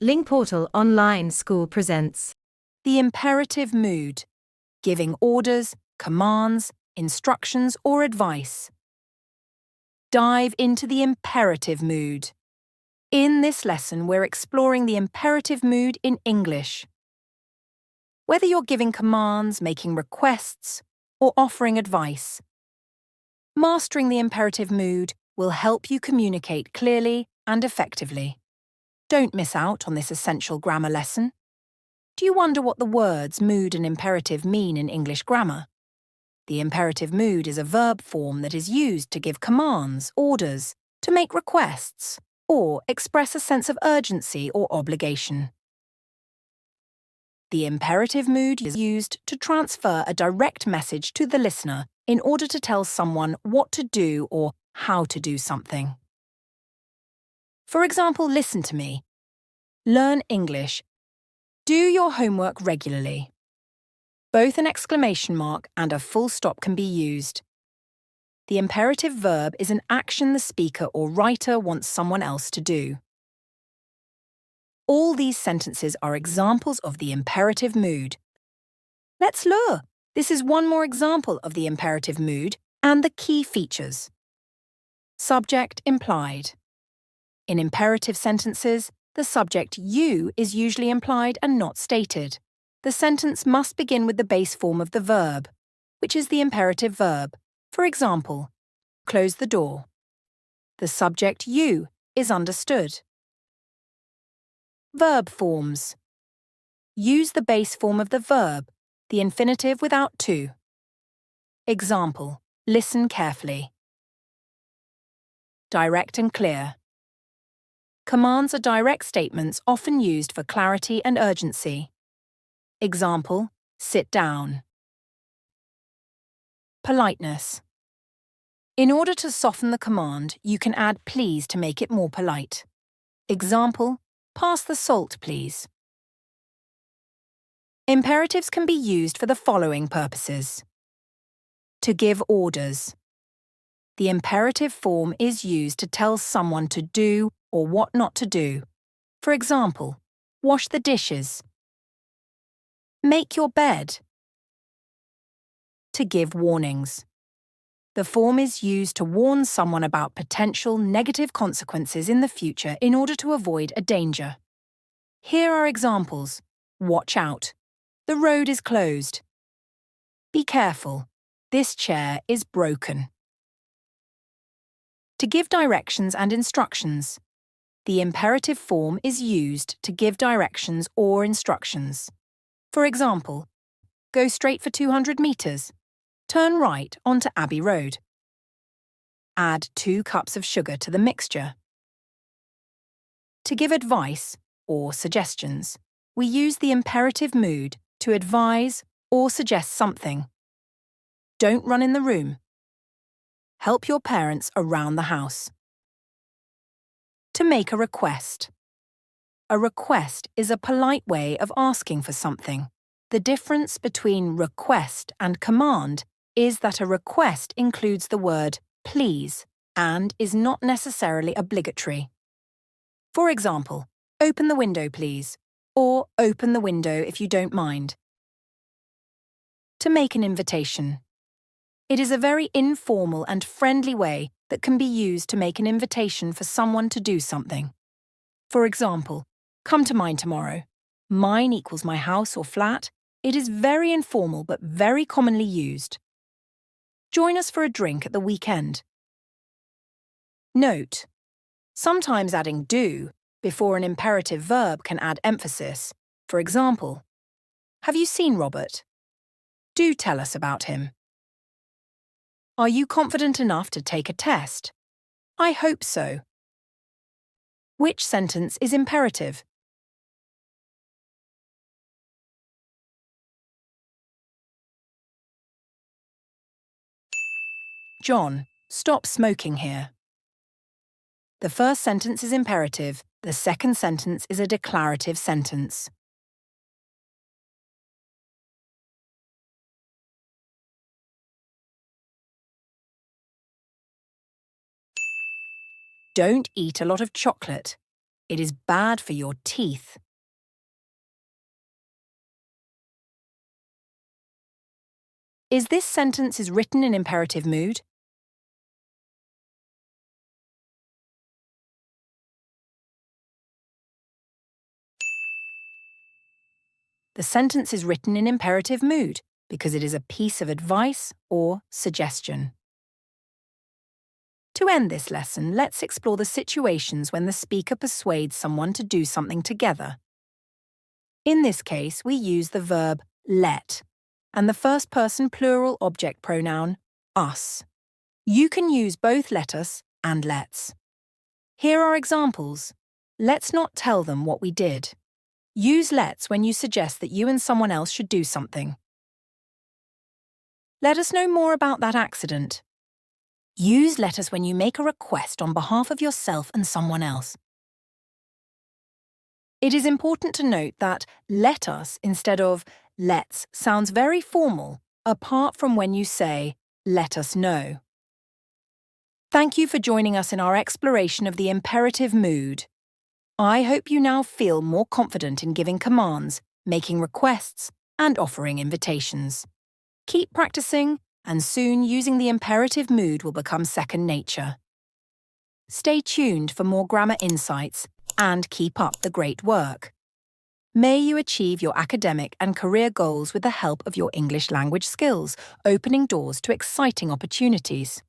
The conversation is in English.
Lingportal Online School presents The imperative mood, giving orders, commands, instructions, or advice. Dive into the imperative mood. In this lesson, we're exploring the imperative mood in English. Whether you're giving commands, making requests, or offering advice, mastering the imperative mood will help you communicate clearly and effectively. Don't miss out on this essential grammar lesson. Do you wonder what the words mood and imperative mean in English grammar? The imperative mood is a verb form that is used to give commands, orders, to make requests, or express a sense of urgency or obligation. The imperative mood is used to transfer a direct message to the listener in order to tell someone what to do or how to do something. For example, listen to me. Learn English. Do your homework regularly. Both an exclamation mark and a full stop can be used. The imperative verb is an action the speaker or writer wants someone else to do. All these sentences are examples of the imperative mood. Let's look. This is one more example of the imperative mood and the key features. Subject implied. In imperative sentences, the subject you is usually implied and not stated. The sentence must begin with the base form of the verb, which is the imperative verb. For example, close the door. The subject you is understood. Verb forms. Use the base form of the verb, the infinitive without to. Example, listen carefully. Direct and clear. Commands are direct statements often used for clarity and urgency. Example, sit down. Politeness. In order to soften the command, you can add please to make it more polite. Example, pass the salt, please. Imperatives can be used for the following purposes. To give orders. The imperative form is used to tell someone to do or what not to do. For example, wash the dishes. Make your bed. To give warnings. The form is used to warn someone about potential negative consequences in the future in order to avoid a danger. Here are examples. Watch out. The road is closed. Be careful. This chair is broken. To give directions and instructions. The imperative form is used to give directions or instructions. For example, go straight for 200 meters. Turn right onto Abbey Road. Add 2 cups of sugar to the mixture. To give advice or suggestions, we use the imperative mood to advise or suggest something. Don't run in the room. Help your parents around the house. To make a request. A request is a polite way of asking for something. The difference between request and command is that a request includes the word please and is not necessarily obligatory. For example, open the window please, or open the window if you don't mind. To make an invitation. It is a very informal and friendly way that can be used to make an invitation for someone to do something. For example, come to mine tomorrow. Mine equals my house or flat. It is very informal but very commonly used. Join us for a drink at the weekend. Note: sometimes adding do before an imperative verb can add emphasis. For example, have you seen Robert? Do tell us about him. Are you confident enough to take a test? I hope so. Which sentence is imperative? John, stop smoking here. The first sentence is imperative. The second sentence is a declarative sentence. Don't eat a lot of chocolate. It is bad for your teeth. Is this sentence written in imperative mood? The sentence is written in imperative mood because it is a piece of advice or suggestion. To end this lesson, let's explore the situations when the speaker persuades someone to do something together. In this case, we use the verb let and the first-person plural object pronoun us. You can use both let us and let's. Here are examples. Let's not tell them what we did. Use let's when you suggest that you and someone else should do something. Let us know more about that accident. Use let us when you make a request on behalf of yourself and someone else. It is important to note that let us instead of let's sounds very formal, apart from when you say let us know. Thank you for joining us in our exploration of the imperative mood. I hope you now feel more confident in giving commands, making requests, and offering invitations. Keep practicing, and soon using the imperative mood will become second nature. Stay tuned for more grammar insights and keep up the great work. May you achieve your academic and career goals with the help of your English language skills, opening doors to exciting opportunities.